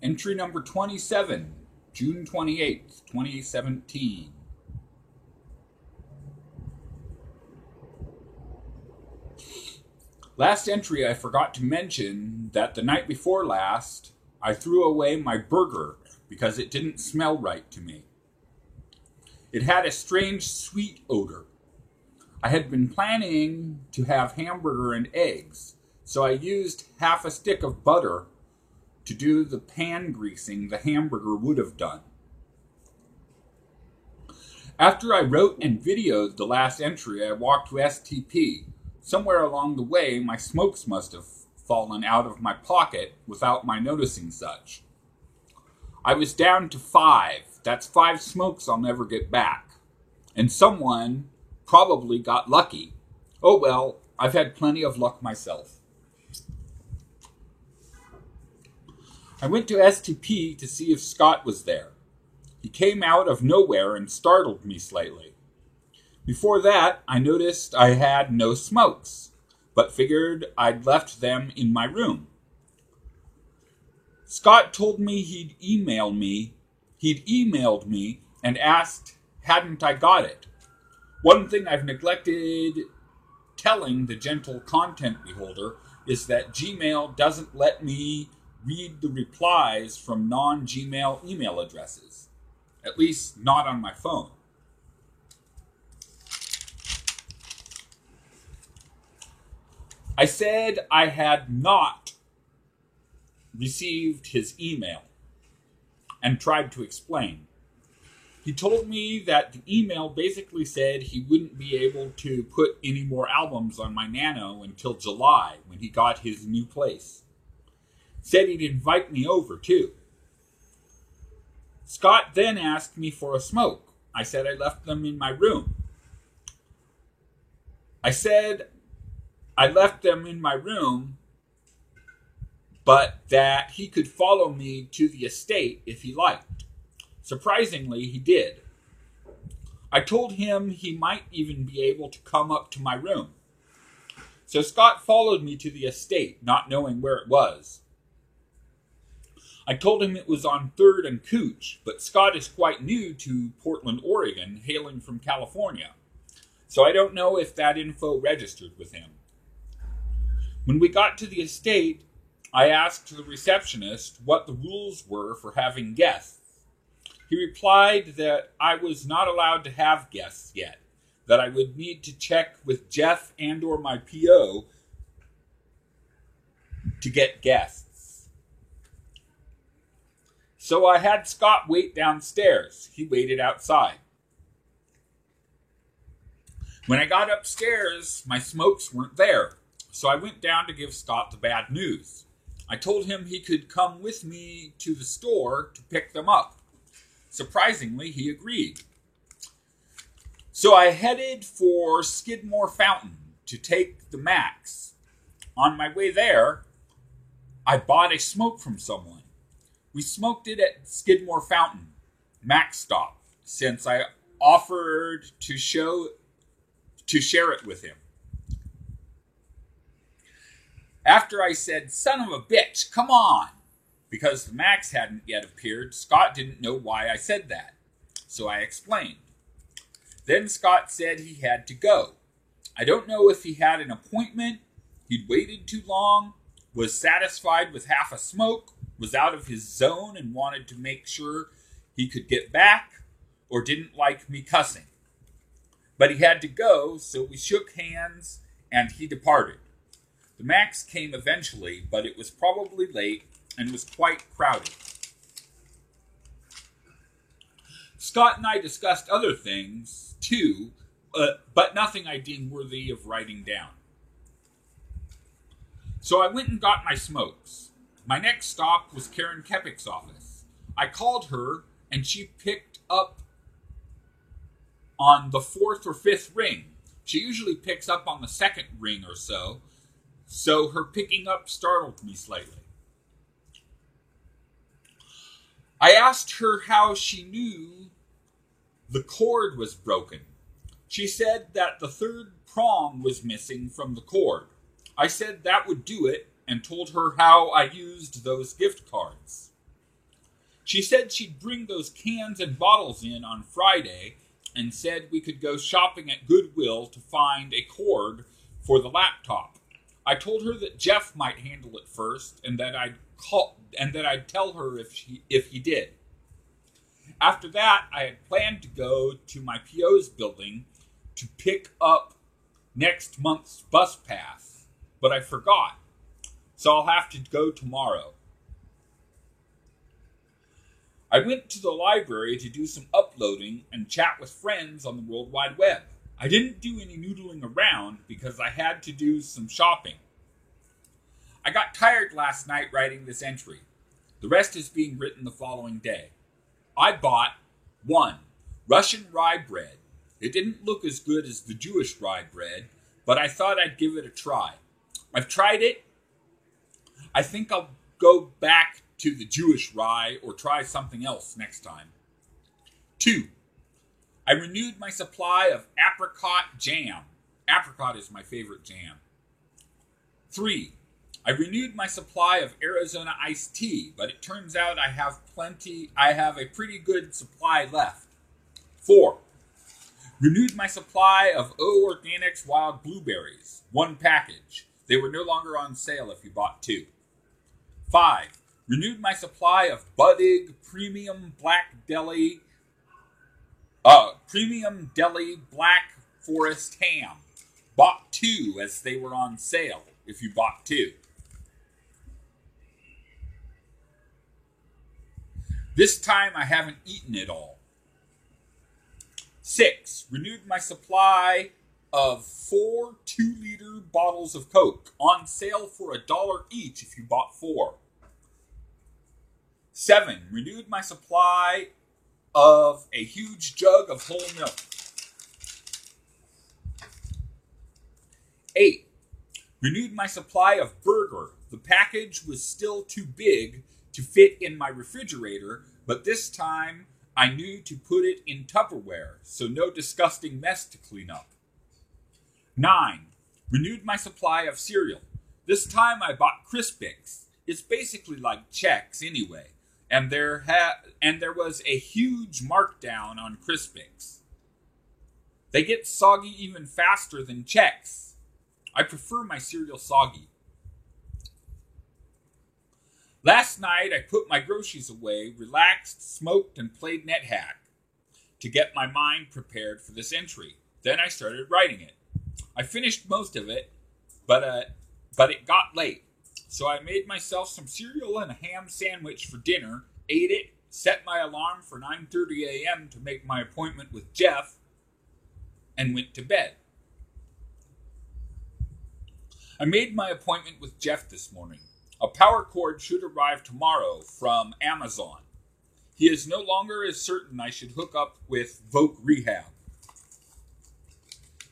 Entry number 27, June 28th, 2017. Last entry, I forgot to mention that the night before last, I threw away my burger because it didn't smell right to me. It had a strange sweet odor. I had been planning to have hamburger and eggs, so I used half a stick of butter to do the pan greasing the hamburger would have done. After I wrote and videoed the last entry, I walked to STP. Somewhere along the way, my smokes must have fallen out of my pocket without my noticing such. I was down to 5. That's 5 smokes I'll never get back. And someone probably got lucky. Oh well, I've had plenty of luck myself. I went to STP to see if Scott was there. He came out of nowhere and startled me slightly. Before that, I noticed I had no smokes, but figured I'd left them in my room. Scott told me he'd emailed me and asked hadn't I got it. One thing I've neglected telling the gentle content beholder is that Gmail doesn't let me read the replies from non-Gmail email addresses. At least not on my phone. I said I had not received his email and tried to explain. He told me that the email basically said he wouldn't be able to put any more albums on my Nano until July when he got his new place. Said he'd invite me over too. Scott then asked me for a smoke. I said I left them in my room. I said I left them in my room, but that he could follow me to the estate if he liked. Surprisingly, he did. I told him he might even be able to come up to my room. So Scott followed me to the estate, not knowing where it was. I told him it was on 3rd and Cooch, but Scott is quite new to Portland, Oregon, hailing from California. So I don't know if that info registered with him. When we got to the estate, I asked the receptionist what the rules were for having guests. He replied that I was not allowed to have guests yet, that I would need to check with Jeff and or my PO to get guests. So I had Scott wait downstairs. He waited outside. When I got upstairs, my smokes weren't there. So I went down to give Scott the bad news. I told him he could come with me to the store to pick them up. Surprisingly, he agreed. So I headed for Skidmore Fountain to take the Max. On my way there, I bought a smoke from someone. We smoked it at Skidmore Fountain, Max stop, since I offered to share it with him. After I said, son of a bitch, come on, because the Max hadn't yet appeared, Scott didn't know why I said that. So I explained. Then Scott said he had to go. I don't know if he had an appointment, he'd waited too long, was satisfied with half a smoke, was out of his zone and wanted to make sure he could get back, or didn't like me cussing. But he had to go, so we shook hands and he departed. The Max came eventually, but it was probably late and was quite crowded. Scott and I discussed other things, too, but nothing I deemed worthy of writing down. So I went and got my smokes. My next stop was Karen Kepik's office. I called her, and she picked up on the 4th or 5th ring. She usually picks up on the 2nd ring or so her picking up startled me slightly. I asked her how she knew the cord was broken. She said that the 3rd prong was missing from the cord. I said that would do it and told her how I used those gift cards. She said she'd bring those cans and bottles in on Friday and said we could go shopping at Goodwill to find a cord for the laptop. I told her that Jeff might handle it first and that I'd tell her if he did. After that, I had planned to go to my PO's building to pick up next month's bus pass, but I forgot, so I'll have to go tomorrow. I went to the library to do some uploading and chat with friends on the World Wide Web. I didn't do any noodling around because I had to do some shopping. I got tired last night writing this entry. The rest is being written the following day. I bought 1. Russian rye bread. It didn't look as good as the Jewish rye bread, but I thought I'd give it a try. I've tried it. I think I'll go back to the Jewish rye or try something else next time. 2. I renewed my supply of apricot jam. Apricot is my favorite jam. 3. I renewed my supply of Arizona iced tea, but it turns out I have a pretty good supply left. 4. Renewed my supply of O Organics wild blueberries. 1 package. They were no longer on sale if you bought 2. 5. Renewed my supply of Buddig Premium Deli Black Forest ham. Bought 2 as they were on sale if you bought 2. This time I haven't eaten it all. 6. Renewed my supply of 4 2-liter bottles of Coke on sale for $1 each if you bought 4. 7. Renewed my supply of a huge jug of whole milk. 8. Renewed my supply of burger. The package was still too big to fit in my refrigerator, but this time I knew to put it in Tupperware, so no disgusting mess to clean up. 9. Renewed my supply of cereal. This time I bought Crispix. It's basically like Chex anyway, and there was a huge markdown on Crispix. They get soggy even faster than Chex. I prefer my cereal soggy. Last night, I put my groceries away, relaxed, smoked, and played NetHack to get my mind prepared for this entry. Then I started writing it. I finished most of it, but it got late. So I made myself some cereal and a ham sandwich for dinner, ate it, set my alarm for 9:30 a.m. to make my appointment with Jeff, and went to bed. I made my appointment with Jeff this morning. A power cord should arrive tomorrow from Amazon. He is no longer as certain I should hook up with Voc Rehab.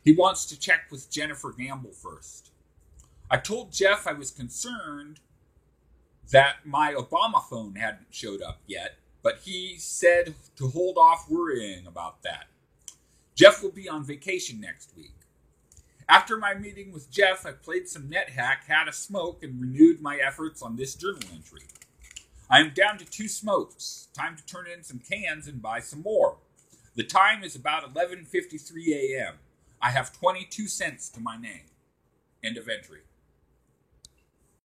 He wants to check with Jennifer Gamble first. I told Jeff I was concerned that my Obama phone hadn't showed up yet, but he said to hold off worrying about that. Jeff will be on vacation next week. After my meeting with Jeff, I played some NetHack, had a smoke, and renewed my efforts on this journal entry. I am down to 2 smokes. Time to turn in some cans and buy some more. The time is about 11:53 a.m. I have 22 cents to my name. End of entry.